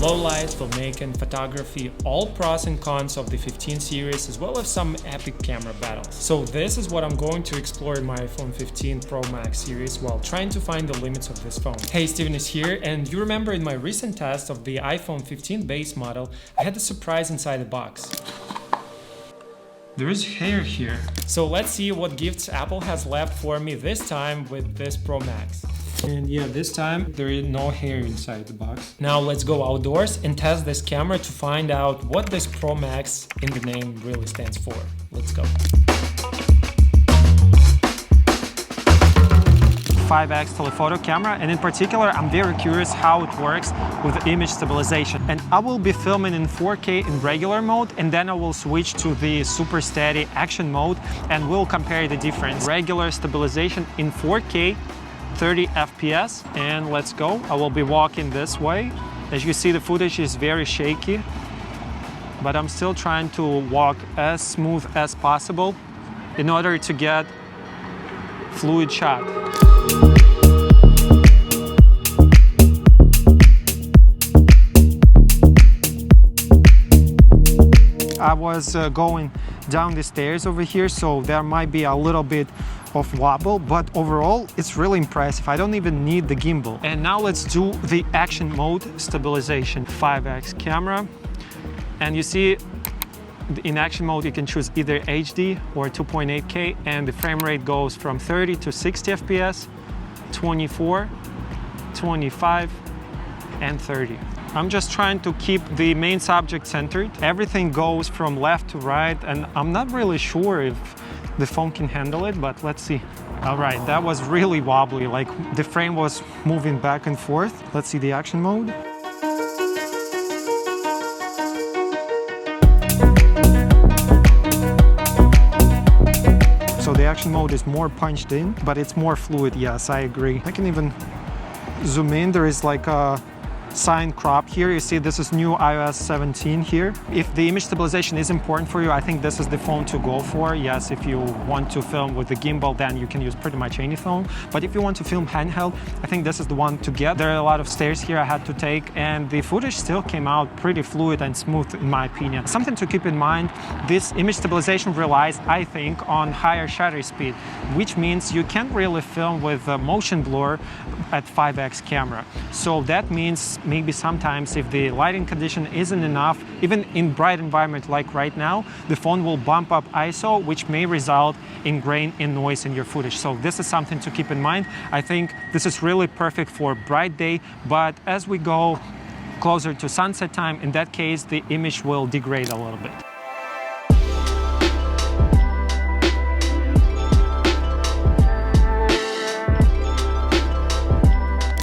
low light, filmmaking, photography, all pros and cons of the 15 series, as well as some epic camera battles. So this is what I'm going to explore in my iPhone 15 Pro Max series while trying to find the limits of this phone. Hey, Steven is here, and you remember in my recent test of the iPhone 15 base model, I had a surprise inside the box. There is hair here. So let's see what gifts Apple has left for me this time with this Pro Max. And yeah, this time there is no hair inside the box. Now let's go outdoors and test this camera to find out what this Pro Max in the name really stands for. Let's go. 5x telephoto camera, and in particular I'm very curious how it works with image stabilization. And I will be filming in 4K in regular mode, and then I will switch to the super steady action mode and we'll compare the difference. Regular stabilization in 4K, 30 FPS, and let's go. I will be walking this way. As you see, the footage is very shaky, but I'm still trying to walk as smooth as possible in order to get fluid shot. I was going down the stairs over here, so there might be a little bit of wobble, but overall it's really impressive. I don't even need the gimbal. And now let's do the action mode stabilization. 5x camera, and you see in action mode you can choose either HD or 2.8K, and the frame rate goes from 30 to 60 FPS, 24, 25, and 30. I'm just trying to keep the main subject centered. Everything goes from left to right, and I'm not really sure if the phone can handle it, but let's see. All right, that was really wobbly, like the frame was moving back and forth. Let's see the action mode. So the action mode is more punched in, but it's more fluid. Yes, I agree. I can even zoom in. There is like a sign crop here. You see this is new iOS 17 here. If the image stabilization is important for you, I think this is the phone to go for. Yes, if you want to film with the gimbal, then you can use pretty much any phone. But if you want to film handheld, I think this is the one to get. There are a lot of stairs here I had to take, and the footage still came out pretty fluid and smooth in my opinion. Something to keep in mind, this image stabilization relies, I think, on higher shutter speed, which means you can't really film with motion blur at 5x camera. So that means maybe sometimes if the lighting condition isn't enough, even in bright environment like right now, the phone will bump up ISO, which may result in grain and noise in your footage. So this is something to keep in mind. I think this is really perfect for bright day, but as we go closer to sunset time, in that case, the image will degrade a little bit.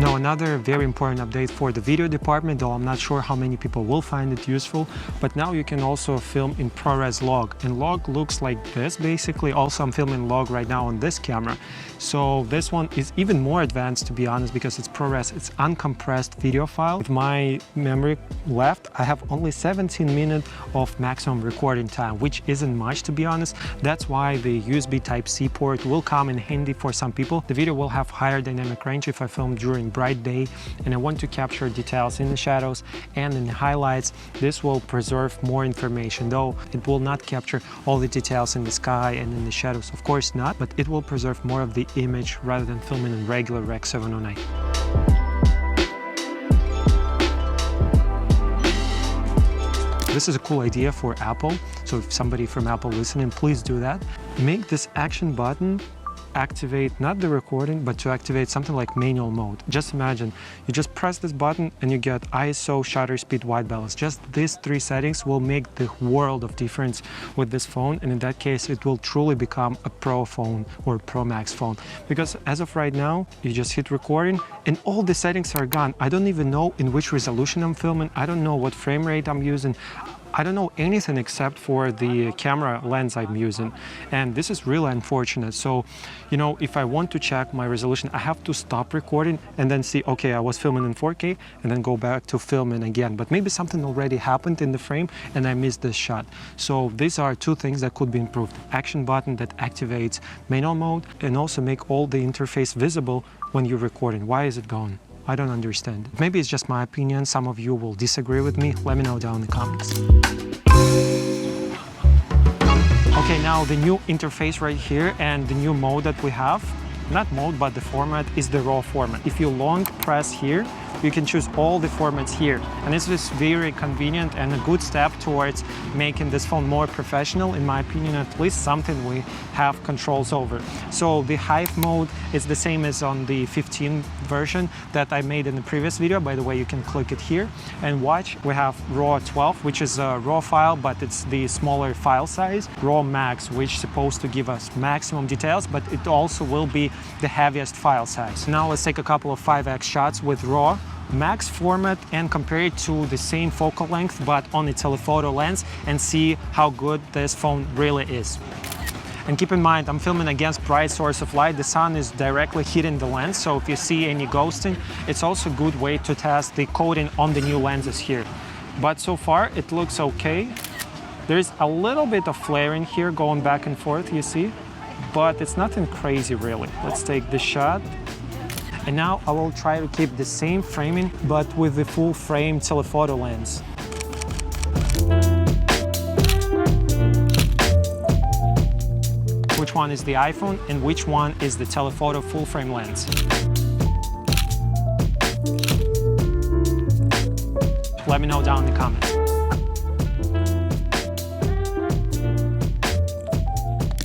Now, another very important update for the video department, though I'm not sure how many people will find it useful, but now you can also film in ProRes log, and log looks like this basically. Also, I'm filming log right now on this camera, so this one is even more advanced, to be honest, because it's ProRes. It's uncompressed video file. With my memory left, I have only 17 minutes of maximum recording time, which isn't much, to be honest. That's why the USB Type-C port will come in handy for some people. The video will have higher dynamic range if I film during bright day and I want to capture details in the shadows and in the highlights. This will preserve more information, though it will not capture all the details in the sky and in the shadows, of course not, but it will preserve more of the image rather than filming in regular Rec 709. This is a cool idea for Apple, so if somebody from Apple listening, please do that. Make this action button activate not the recording, but to activate something like manual mode. Just imagine, you just press this button and you get ISO, shutter speed, white balance. Just these three settings will make the world of difference with this phone, and in that case it will truly become a Pro phone or Pro Max phone, because as of right now you just hit recording and all the settings are gone. I don't even know in which resolution I'm filming. I don't know what frame rate I'm using. I don't know anything except for the camera lens I'm using, and this is really unfortunate. So, you know, if I want to check my resolution, I have to stop recording and then see, okay, I was filming in 4K, and then go back to filming again. But maybe something already happened in the frame and I missed this shot. So these are two things that could be improved. Action button that activates manual mode, and also make all the interface visible when you're recording. Why is it gone? I don't understand it. Maybe it's just my opinion. Some of you will disagree with me. Let me know down in the comments. Okay, now the new interface right here and the new mode that we have, not mode, but the format is the RAW format. If you long press here, you can choose all the formats here. And this is very convenient and a good step towards making this phone more professional, in my opinion, at least something we have controls over. So the Hive mode is the same as on the 15 version that I made in the previous video. By the way, you can click it here and watch. We have RAW 12, which is a RAW file, but it's the smaller file size. RAW Max, which is supposed to give us maximum details, but it also will be the heaviest file size. Now let's take a couple of 5x shots with RAW Max format and compare it to the same focal length but on a telephoto lens and see how good this phone really is. And keep in mind, I'm filming against bright source of light. The sun is directly hitting the lens, so if you see any ghosting, it's also a good way to test the coating on the new lenses here. But so far it looks okay. There's a little bit of flaring here going back and forth, you see, but it's nothing crazy really. Let's take this shot. And now I will try to keep the same framing, but with the full frame telephoto lens. Which one is the iPhone and which one is the telephoto full frame lens? Let me know down in the comments.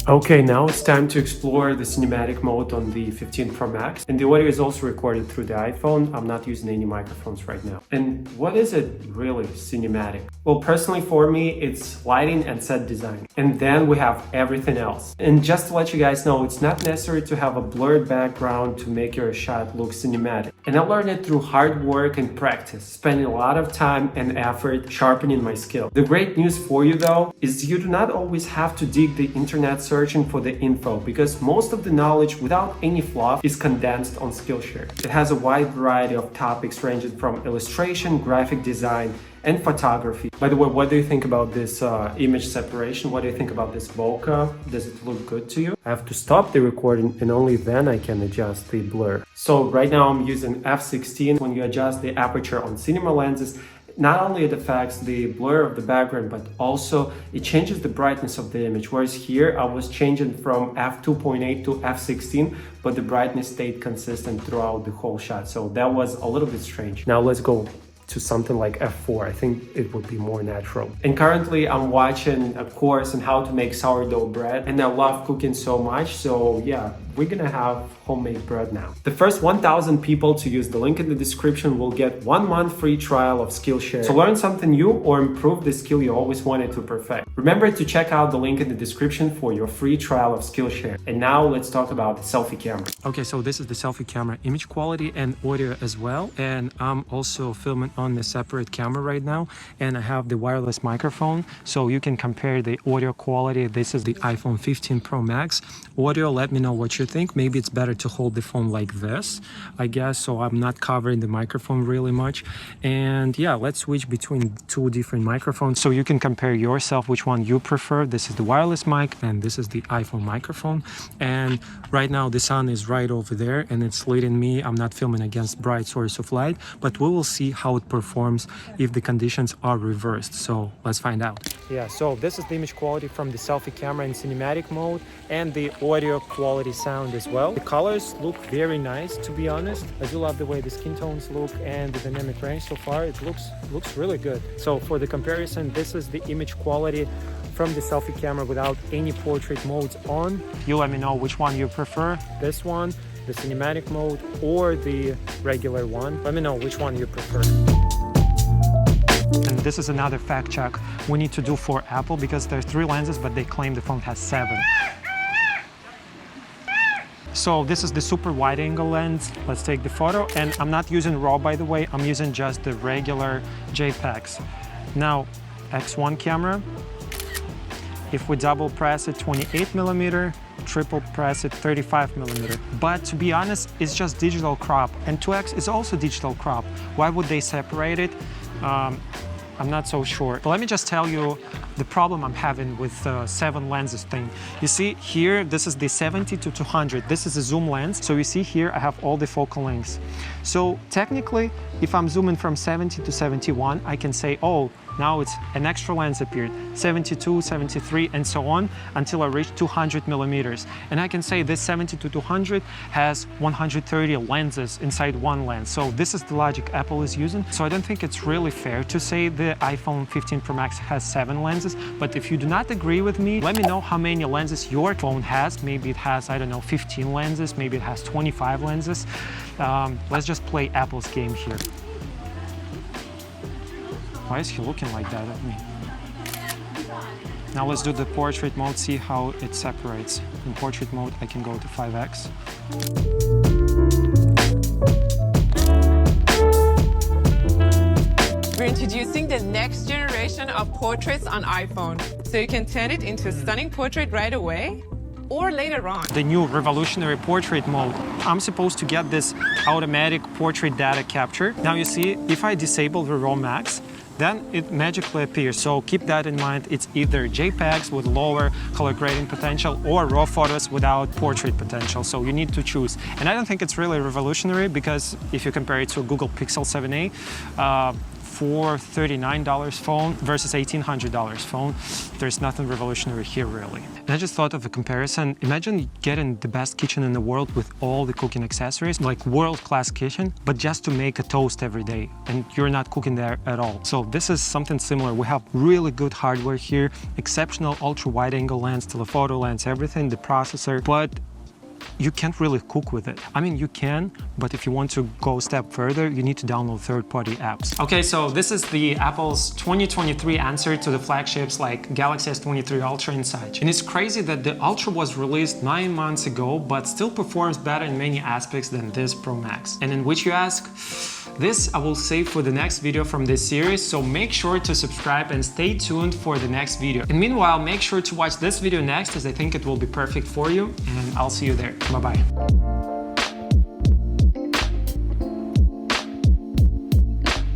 Okay, now it's time to explore the cinematic mode on the 15 Pro Max. And the audio is also recorded through the iPhone. I'm not using any microphones right now. And what is it really cinematic? Well, personally for me, it's lighting and set design. And then we have everything else. And just to let you guys know, it's not necessary to have a blurred background to make your shot look cinematic. And I learned it through hard work and practice, spending a lot of time and effort sharpening my skill. The great news for you though, is you do not always have to dig the internet searching for the info, because most of the knowledge without any fluff is condensed on Skillshare. It has a wide variety of topics ranging from illustration, graphic design, and photography. By the way, what do you think about this image separation? What do you think about this bokeh? Does it look good to you? I have to stop the recording and only then I can adjust the blur. So right now I'm using f/16. When you adjust the aperture on cinema lenses, not only it affects the blur of the background, but also it changes the brightness of the image. Whereas here I was changing from f2.8 to f/16, but the brightness stayed consistent throughout the whole shot. So that was a little bit strange. Now let's go to something like f4. I think it would be more natural. And currently I'm watching a course on how to make sourdough bread, and I love cooking so much. So yeah, we're gonna have homemade bread now. The first 1,000 people to use the link in the description will get 1 month free trial of Skillshare. So learn something new or improve the skill you always wanted to perfect. Remember to check out the link in the description for your free trial of Skillshare. And now let's talk about the selfie camera. Okay, so this is the selfie camera image quality and audio as well. And I'm also filming on a separate camera right now. And I have the wireless microphone, so you can compare the audio quality. This is the iPhone 15 Pro Max. Audio, let me know what you think. Maybe it's better to hold the phone like this, I guess, so I'm not covering the microphone really much. And yeah, let's switch between two different microphones so you can compare yourself which one you prefer. This is the wireless mic and this is the iPhone microphone. And right now the sun is right over there and it's leading me. I'm not filming against bright source of light, but we will see how it performs if the conditions are reversed. So let's find out. Yeah, so this is the image quality from the selfie camera in cinematic mode and the audio quality sound as well. The colors look very nice, to be honest. I do love the way the skin tones look and the dynamic range so far. It looks really good. So for the comparison, this is the image quality from the selfie camera without any portrait modes on. You let me know which one you prefer. This one, the cinematic mode, or the regular one. Let me know which one you prefer. And this is another fact check we need to do for Apple, because there's 3 lenses, but they claim the phone has 7. So this is the super wide angle lens. Let's take the photo. And I'm not using RAW, by the way. I'm using just the regular JPEGs. Now, X1 camera. If we double press it, 28mm, triple press it, 35mm. But to be honest, it's just digital crop. And 2X is also digital crop. Why would they separate it? I'm not so sure. But let me just tell you the problem I'm having with 7 lenses thing. You see here, this is the 70 to 200. This is a zoom lens. So you see here, I have all the focal lengths. So technically, if I'm zooming from 70 to 71, I can say, oh, now it's an extra lens appeared, 72, 73, and so on, until I reach 200 millimeters. And I can say this 70 to 200 has 130 lenses inside one lens. So this is the logic Apple is using. So I don't think it's really fair to say the iPhone 15 Pro Max has 7 lenses. But if you do not agree with me, let me know how many lenses your phone has. Maybe it has, I don't know, 15 lenses, maybe it has 25 lenses. Let's just play Apple's game here. Why is he looking like that at me? Now let's do the portrait mode, see how it separates. In portrait mode, I can go to 5x. We're introducing the next generation of portraits on iPhone, so you can turn it into a stunning portrait right away or later on. The new revolutionary portrait mode. I'm supposed to get this automatic portrait data capture. Now you see, if I disable the Pro Max, then it magically appears. So keep that in mind. It's either JPEGs with lower color grading potential or raw photos without portrait potential. So you need to choose. And I don't think it's really revolutionary, because if you compare it to a Google Pixel 7a, for $39 phone versus $1,800 phone, there's nothing revolutionary here, really. And I just thought of a comparison. Imagine getting the best kitchen in the world with all the cooking accessories, like world-class kitchen, but just to make a toast every day, and you're not cooking there at all. So this is something similar. We have really good hardware here, exceptional ultra-wide-angle lens, telephoto lens, everything, the processor, but you can't really cook with it. I mean, you can, but if you want to go a step further, you need to download third-party apps. Okay, so this is the Apple's 2023 answer to the flagships like Galaxy S23 Ultra and such. And it's crazy that the Ultra was released 9 months ago, but still performs better in many aspects than this Pro Max. And in which you ask? This I will save for the next video from this series, so make sure to subscribe and stay tuned for the next video. And meanwhile, make sure to watch this video next, as I think it will be perfect for you, and I'll see you there. Bye-bye.